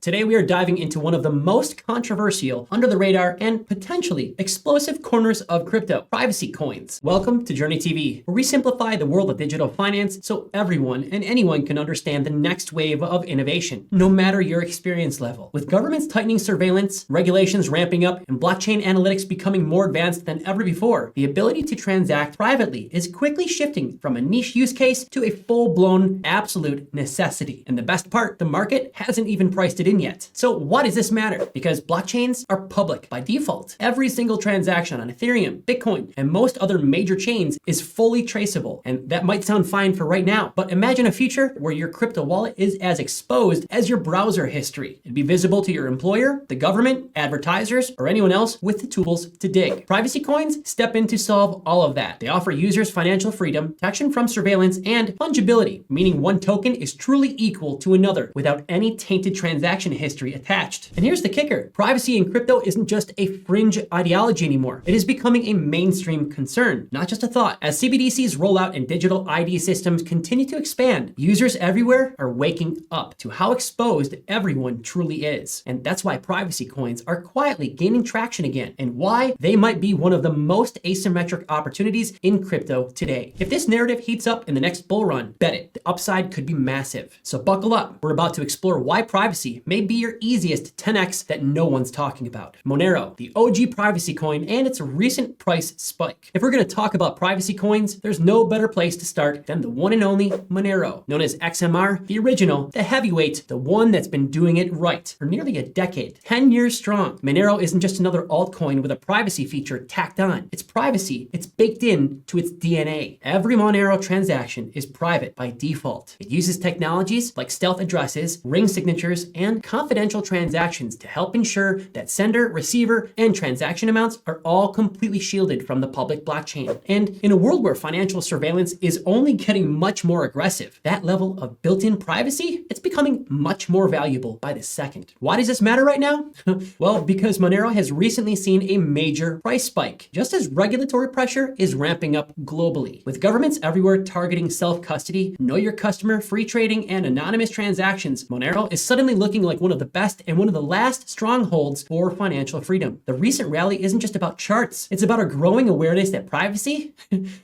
Today we are diving into one of the most controversial, under the radar, and potentially explosive corners of crypto, privacy coins. Welcome to JRNY TV, where we simplify the world of digital finance so everyone and anyone can understand the next wave of innovation, no matter your experience level. With governments tightening surveillance, regulations ramping up, and blockchain analytics becoming more advanced than ever before, the ability to transact privately is quickly shifting from a niche use case to a full-blown absolute necessity. And the best part, the market hasn't even priced it in yet. So why does this matter? Because blockchains are public by default. Every single transaction on Ethereum, Bitcoin, and most other major chains is fully traceable. And that might sound fine for right now, but imagine a future where your crypto wallet is as exposed as your browser history. It'd be visible to your employer, the government, advertisers, or anyone else with the tools to dig. Privacy coins step in to solve all of that. They offer users financial freedom, protection from surveillance, and fungibility, meaning one token is truly equal to another without any tainted transaction history attached. And here's the kicker. Privacy in crypto isn't just a fringe ideology anymore. It is becoming a mainstream concern, not just a thought. As CBDCs roll out and digital ID systems continue to expand, users everywhere are waking up to how exposed everyone truly is. And that's why privacy coins are quietly gaining traction again, and why they might be one of the most asymmetric opportunities in crypto today. If this narrative heats up in the next bull run, bet it, the upside could be massive. So buckle up. We're about to explore why privacy may be your easiest 10x that no one's talking about. Monero, the OG privacy coin, and its recent price spike. If we're going to talk about privacy coins, there's no better place to start than the one and only Monero. Known as XMR, the original, the heavyweight, the one that's been doing it right for nearly a decade, 10 years strong. Monero isn't just another altcoin with a privacy feature tacked on. It's privacy. It's baked in to its DNA. Every Monero transaction is private by default. It uses technologies like stealth addresses, ring signatures, and confidential transactions to help ensure that sender, receiver, and transaction amounts are all completely shielded from the public blockchain. And in a world where financial surveillance is only getting much more aggressive, that level of built-in privacy, it's becoming much more valuable by the second. Why does this matter right now? Well, because Monero has recently seen a major price spike, just as regulatory pressure is ramping up globally. With governments everywhere targeting self-custody, know your customer, free trading, and anonymous transactions, Monero is suddenly looking like one of the best and one of the last strongholds for financial freedom. The recent rally isn't just about charts. It's about a growing awareness that privacy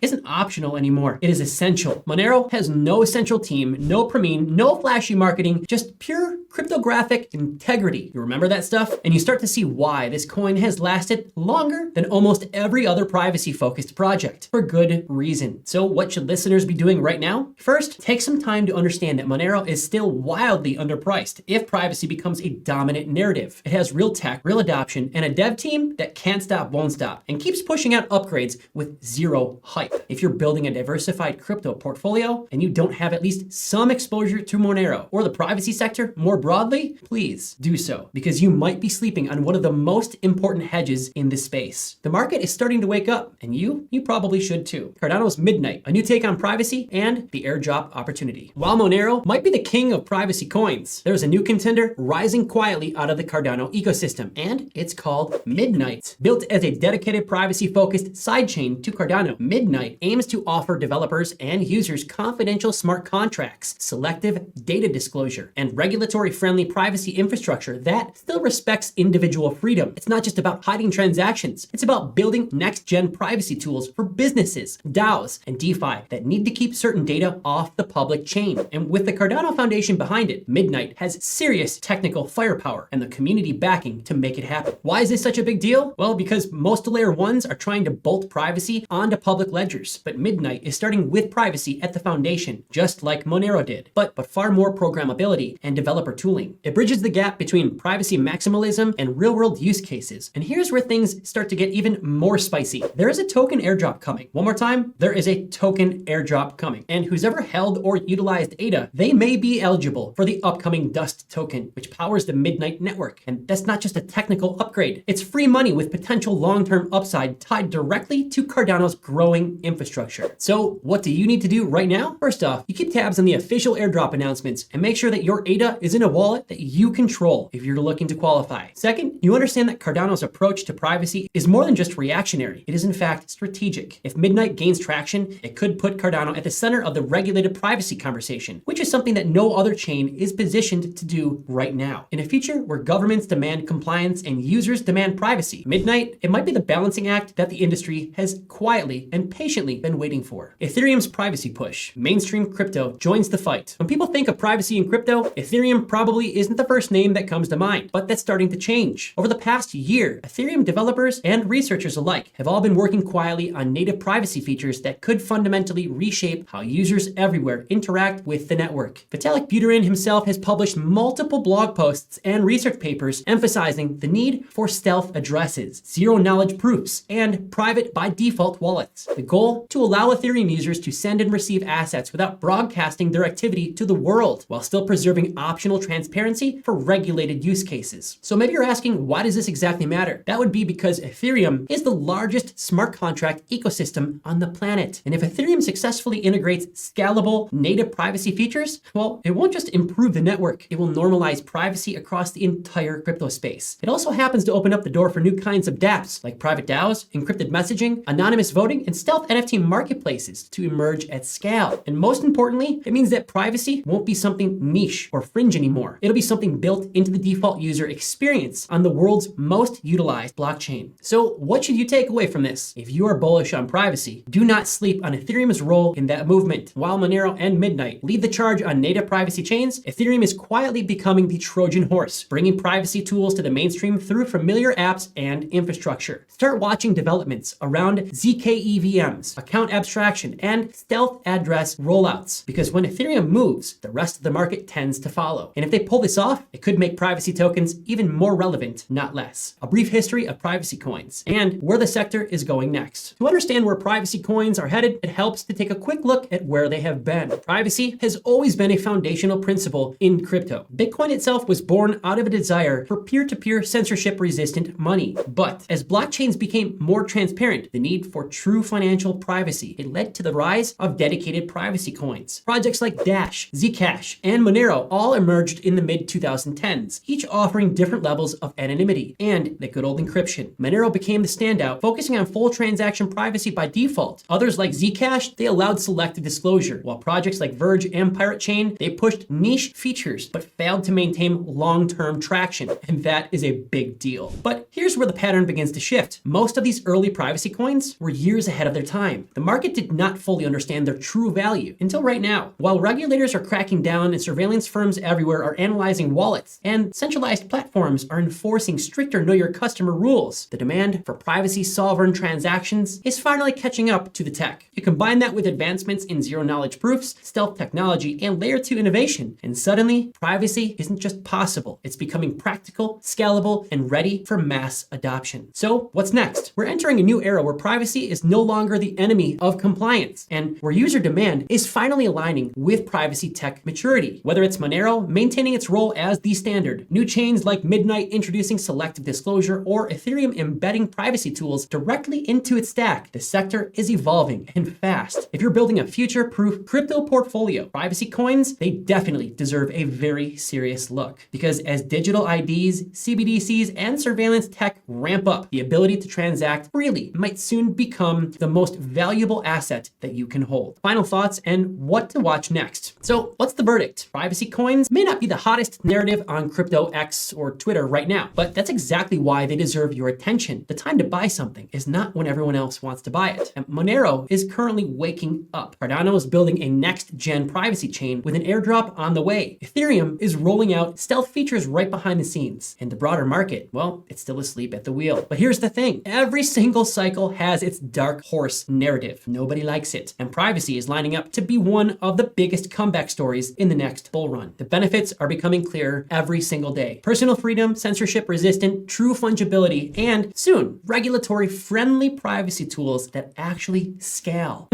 isn't optional anymore. It is essential. Monero has no central team, no Premium, no flashy marketing, just pure cryptographic integrity. You remember that stuff? And you start to see why this coin has lasted longer than almost every other privacy-focused project, for good reason. So what should listeners be doing right now? First, take some time to understand that Monero is still wildly underpriced if privacy becomes a dominant narrative. It has real tech, real adoption, and a dev team that can't stop, won't stop, and keeps pushing out upgrades with zero hype. If you're building a diversified crypto portfolio and you don't have at least some exposure to Monero or the privacy sector more broadly, please do so, because you might be sleeping on one of the most important hedges in this space. The market is starting to wake up, and you probably should too. Cardano's Midnight, a new take on privacy, and the airdrop opportunity. While Monero might be the king of privacy coins, there's a new contender rising quietly out of the Cardano ecosystem, and it's called Midnight. Built as a dedicated privacy-focused sidechain to Cardano, Midnight aims to offer developers and users confidential smart contracts, selective data disclosure, and regulatory-friendly privacy infrastructure that still respects individual freedom. It's not just about hiding transactions. It's about building next-gen privacy tools for businesses, DAOs, and DeFi that need to keep certain data off the public chain. And with the Cardano Foundation behind it, Midnight has serious technical firepower and the community backing to make it happen. Why is this such a big deal? Well, because most layer ones are trying to bolt privacy onto public ledgers, but Midnight is starting with privacy at the foundation, just like Monero did, but far more programmability and developer tooling. It bridges the gap between privacy maximalism and real-world use cases. And here's where things start to get even more spicy. There is a token airdrop coming. One more time, there is a token airdrop coming. And who's ever held or utilized ADA, they may be eligible for the upcoming Dust token, which powers the Midnight network. And that's not just a technical upgrade. It's free money with potential long-term upside tied directly to Cardano's growing infrastructure. So what do you need to do right now? First off, you keep tabs on the official airdrop announcements and make sure that your ADA is in a wallet that you control if you're looking to qualify. Second, you understand that Cardano's approach to privacy is more than just reactionary. It is in fact strategic. If Midnight gains traction, it could put Cardano at the center of the regulated privacy conversation, which is something that no other chain is positioned to do right now. In a future where governments demand compliance and users demand privacy, midnight, it might be the balancing act that the industry has quietly and patiently been waiting for. Ethereum's privacy push. Mainstream crypto joins the fight. When people think of privacy in crypto, Ethereum probably isn't the first name that comes to mind, but that's starting to change. Over the past year, Ethereum developers and researchers alike have all been working quietly on native privacy features that could fundamentally reshape how users everywhere interact with the network. Vitalik Buterin himself has published multiple blog posts and research papers emphasizing the need for stealth addresses, zero-knowledge proofs, and private by default wallets. The goal? To allow Ethereum users to send and receive assets without broadcasting their activity to the world, while still preserving optional transparency for regulated use cases. So maybe you're asking, why does this exactly matter? That would be because Ethereum is the largest smart contract ecosystem on the planet. And if Ethereum successfully integrates scalable native privacy features, well, it won't just improve the network, it will normalize privacy across the entire crypto space. It also happens to open up the door for new kinds of dApps like private DAOs, encrypted messaging, anonymous voting, and stealth NFT marketplaces to emerge at scale. And most importantly, it means that privacy won't be something niche or fringe anymore. It'll be something built into the default user experience on the world's most utilized blockchain. So what should you take away from this? If you are bullish on privacy, do not sleep on Ethereum's role in that movement. While Monero and Midnight lead the charge on native privacy chains, Ethereum is quietly becoming the Trojan horse, bringing privacy tools to the mainstream through familiar apps and infrastructure. Start watching developments around ZKEVMs, account abstraction, and stealth address rollouts, because when Ethereum moves, the rest of the market tends to follow. And if they pull this off, it could make privacy tokens even more relevant, not less. A brief history of privacy coins and where the sector is going next. To understand where privacy coins are headed, it helps to take a quick look at where they have been. Privacy has always been a foundational principle in crypto. Bitcoin itself was born out of a desire for peer-to-peer censorship-resistant money. But as blockchains became more transparent, the need for true financial privacy, it led to the rise of dedicated privacy coins. Projects like Dash, Zcash, and Monero all emerged in the mid-2010s, each offering different levels of anonymity and the good old encryption. Monero became the standout, focusing on full transaction privacy by default. Others like Zcash, they allowed selective disclosure, while projects like Verge and Pirate Chain, they pushed niche features but failed to maintain long-term traction, and that is a big deal. But here's where the pattern begins to shift. Most of these early privacy coins were years ahead of their time. The market did not fully understand their true value until right now. While regulators are cracking down and surveillance firms everywhere are analyzing wallets, and centralized platforms are enforcing stricter know your customer rules, the demand for privacy sovereign transactions is finally catching up to the tech. You combine that with advancements in zero-knowledge proofs, stealth technology, and layer 2 innovation, and suddenly privacy isn't just possible, it's becoming practical, scalable, and ready for mass adoption. So what's next? We're entering a new era where privacy is no longer the enemy of compliance, and where user demand is finally aligning with privacy tech maturity. Whether it's Monero maintaining its role as the standard, new chains like Midnight introducing selective disclosure, or Ethereum embedding privacy tools directly into its stack, the sector is evolving and fast. If you're building a future-proof crypto portfolio, privacy coins, they definitely deserve a very serious look. Because as digital IDs, CBDCs, and surveillance tech ramp up, the ability to transact freely might soon become the most valuable asset that you can hold. Final thoughts and what to watch next. So what's the verdict? Privacy coins may not be the hottest narrative on crypto X or Twitter right now, but that's exactly why they deserve your attention. The time to buy something is not when everyone else wants to buy it. And Monero is currently waking up. Cardano is building a next-gen privacy chain with an airdrop on the way. Ethereum is rolling out stealth features right behind the scenes. And the broader market, well, it's still asleep at the wheel. But here's the thing. Every single cycle has its dark horse narrative. Nobody likes it. And privacy is lining up to be one of the biggest comeback stories in the next bull run. The benefits are becoming clearer every single day. Personal freedom, censorship resistant, true fungibility, and soon, regulatory friendly privacy tools that actually scale.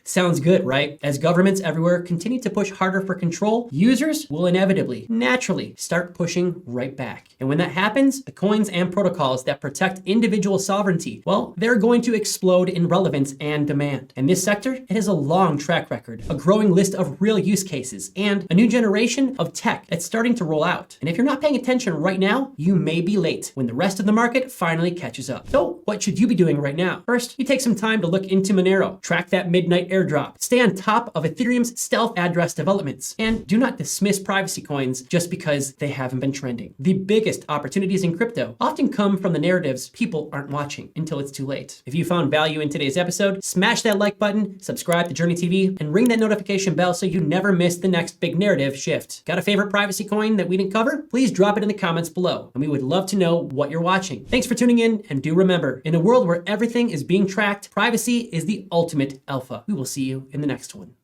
Sounds good, right? As governments everywhere continue to push harder for control, users will inevitably, naturally, start pushing right back. And when that happens, the coins and protocols that protect individual sovereignty, well, they're going to explode in relevance and demand. And this sector, it has a long track record, a growing list of real use cases, and a new generation of tech that's starting to roll out. And if you're not paying attention right now, you may be late when the rest of the market finally catches up. So what should you be doing right now? First, you take some time to look into Monero, track that midnight airdrop, stay on top of Ethereum's stealth address developments, and do not dismiss privacy coins just just because they haven't been trending. The biggest opportunities in crypto often come from the narratives people aren't watching until it's too late. If you found value in today's episode, smash that like button, subscribe to Journey TV, and ring that notification bell so you never miss the next big narrative shift. Got a favorite privacy coin that we didn't cover? Please drop it in the comments below, and we would love to know what you're watching. Thanks for tuning in, and do remember, in a world where everything is being tracked, privacy is the ultimate alpha. We will see you in the next one.